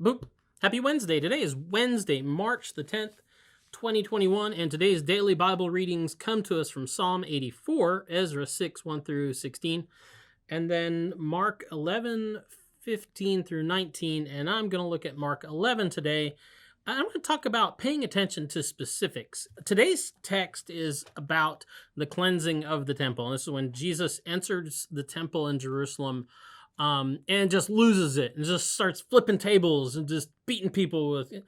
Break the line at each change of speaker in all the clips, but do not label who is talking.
Boop. Happy Wednesday. Today is Wednesday, March the 10th, 2021, and today's daily Bible readings come to us from Psalm 84, Ezra 6, 1 through 16, and then Mark 11, 15 through 19, and I'm going to look at Mark 11 today. I'm going to talk about paying attention to specifics. Today's text is about the cleansing of the temple. And this is when Jesus enters the temple in Jerusalem and just loses it and just starts flipping tables and just beating people with it.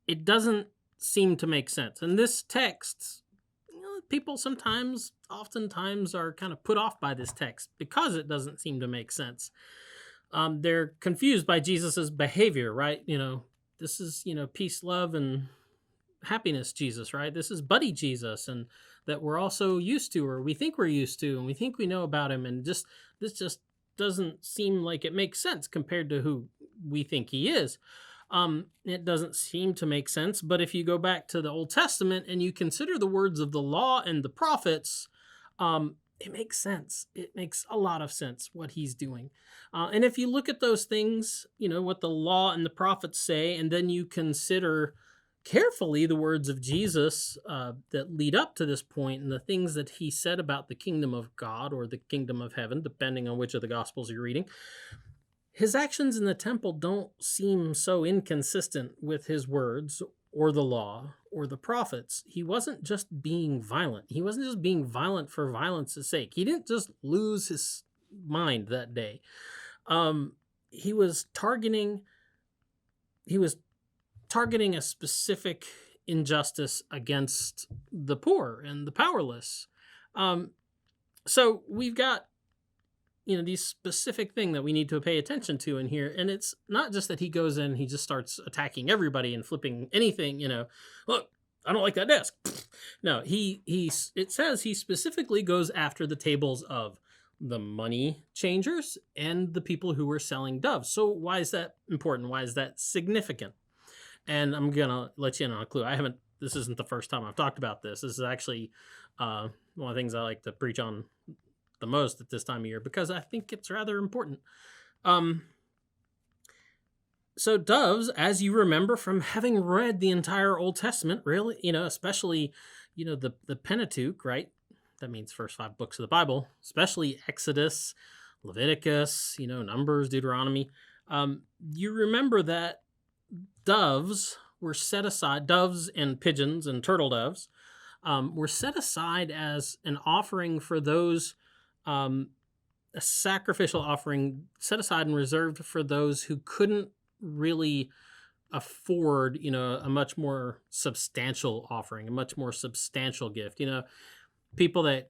It doesn't seem to make sense. And this text, people oftentimes are kind of put off by this text because it doesn't seem to make sense. They're confused by Jesus's behavior, right? This is, peace, love, and happiness Jesus, right? This is buddy Jesus, and that we're also used to, or we think we're used to, and we think we know about him, and this just doesn't seem like it makes sense compared to who we think he is. It doesn't seem to make sense, but if you go back to the Old Testament and you consider the words of the law and the prophets, it makes sense. It makes a lot of sense what he's doing. And if you look at those things, what the law and the prophets say, and then you consider carefully the words of Jesus that lead up to this point and the things that he said about the kingdom of God or the kingdom of heaven, depending on which of the Gospels you're reading, his actions in the temple don't seem so inconsistent with his words or the law or the prophets. He wasn't just being violent. He wasn't just being violent for violence's sake. He didn't just lose his mind that day. He was targeting a specific injustice against the poor and the powerless. So we've got these specific thing that we need to pay attention to in here. And it's not just that he goes in and he just starts attacking everybody and flipping anything, look, I don't like that desk. No, it says he specifically goes after the tables of the money changers and the people who were selling doves. So why is that important? Why is that significant? And I'm going to let you in on a clue. This isn't the first time I've talked about this. This is actually one of the things I like to preach on the most at this time of year because I think it's rather important. So doves, as you remember from having read the entire Old Testament, really, especially, the Pentateuch, right? That means first 5 books of the Bible, especially Exodus, Leviticus, Numbers, Deuteronomy. You remember that doves were set aside, doves and pigeons and turtle doves were set aside as an offering for those, a sacrificial offering set aside and reserved for those who couldn't really afford, a much more substantial offering, a much more substantial gift. People that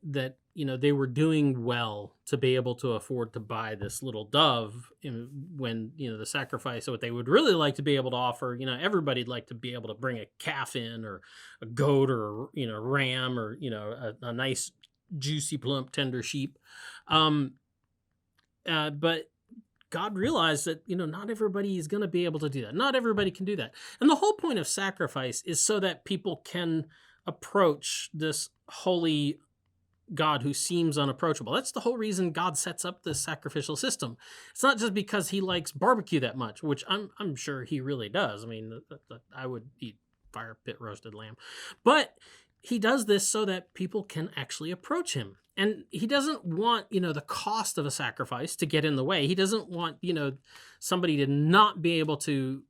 they were doing well to be able to afford to buy this little dove when, the sacrifice, what they would really like to be able to offer, everybody'd like to be able to bring a calf in or a goat or, ram or, a nice juicy, plump, tender sheep. But God realized that, not everybody is going to be able to do that. Not everybody can do that. And the whole point of sacrifice is so that people can approach this holy God who seems unapproachable. That's the whole reason God sets up this sacrificial system. It's not just because he likes barbecue that much, which I'm sure he really does. I mean, I would eat fire pit roasted lamb. But he does this so that people can actually approach him. And he doesn't want, the cost of a sacrifice to get in the way. He doesn't want, somebody to not be able to,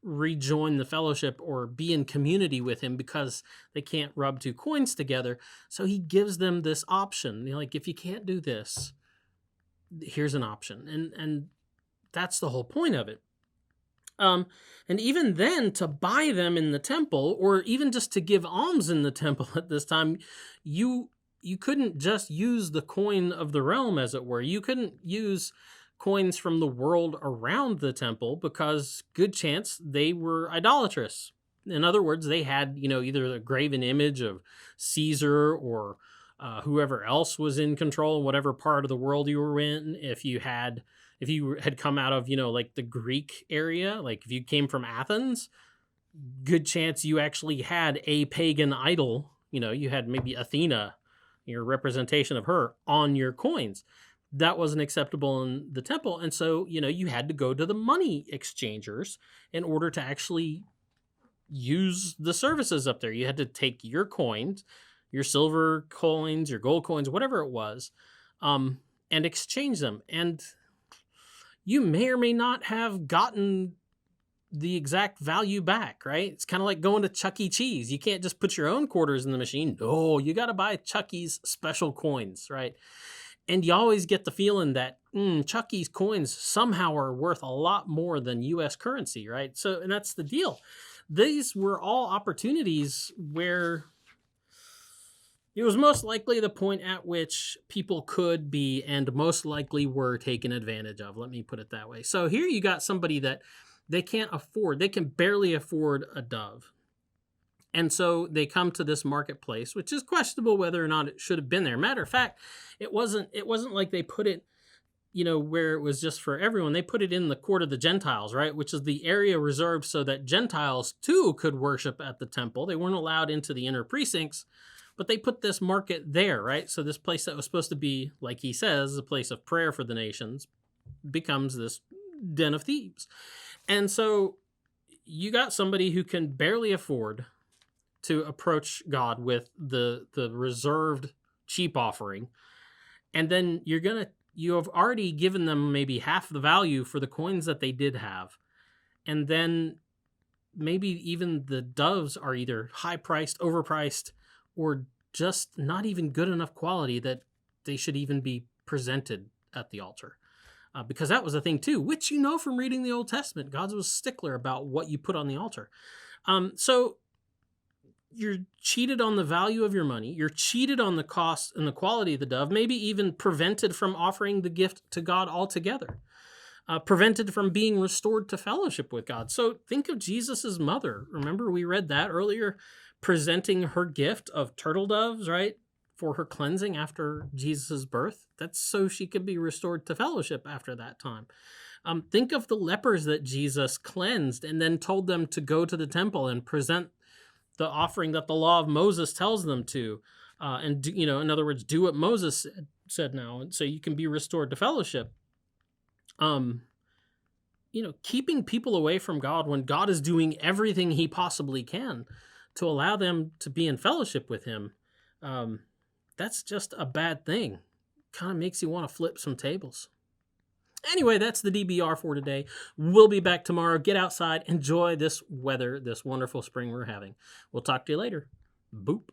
rejoin the fellowship or be in community with him because they can't rub 2 coins together. So he gives them this option. Like, if you can't do this, here's an option. And that's the whole point of it. And even then, to buy them in the temple, or even just to give alms in the temple at this time, you couldn't just use the coin of the realm, as it were. You couldn't use coins from the world around the temple because good chance they were idolatrous. In other words, they had, either a graven image of Caesar or whoever else was in control in whatever part of the world you were in. If you had come out of, like the Greek area, like if you came from Athens, good chance you actually had a pagan idol. You had maybe Athena, your representation of her, on your coins. that wasn't acceptable in the temple. And so, you had to go to the money exchangers in order to actually use the services up there. You had to take your coins, your silver coins, your gold coins, whatever it was, and exchange them. And you may or may not have gotten the exact value back, right? It's kind of like going to Chuck E. Cheese. You can't just put your own quarters in the machine. No, you got to buy Chuck E.'s special coins, right? And you always get the feeling that Chuck E.'s coins somehow are worth a lot more than U.S. currency, right? So, and that's the deal. These were all opportunities where it was most likely the point at which people could be and most likely were taken advantage of. Let me put it that way. So here you got somebody that they can't afford. They can barely afford a dove. And so they come to this marketplace, which is questionable whether or not it should have been there. Matter of fact, it wasn't like they put it, where it was just for everyone. They put it in the court of the Gentiles, right? Which is the area reserved so that Gentiles too could worship at the temple. They weren't allowed into the inner precincts, but they put this market there, right? So this place that was supposed to be, like he says, a place of prayer for the nations becomes this den of thieves. And so you got somebody who can barely afford to approach God with the reserved cheap offering. And then you have already given them maybe half the value for the coins that they did have. And then maybe even the doves are either high-priced, overpriced, or just not even good enough quality that they should even be presented at the altar. Because that was a thing too, which from reading the Old Testament. God was a stickler about what you put on the altar. So you're cheated on the value of your money. You're cheated on the cost and the quality of the dove, maybe even prevented from offering the gift to God altogether, prevented from being restored to fellowship with God. So think of Jesus's mother. Remember, we read that earlier, presenting her gift of turtle doves, right, for her cleansing after Jesus's birth. That's so she could be restored to fellowship after that time. Think of the lepers that Jesus cleansed and then told them to go to the temple and present the offering that the law of Moses tells them to, and in other words, do what Moses said now, and so you can be restored to fellowship. Keeping people away from God when God is doing everything he possibly can to allow them to be in fellowship with him, that's just a bad thing. Kind of makes you want to flip some tables. Anyway, that's the DBR for today. We'll be back tomorrow. Get outside. Enjoy this weather, this wonderful spring we're having. We'll talk to you later. Boop.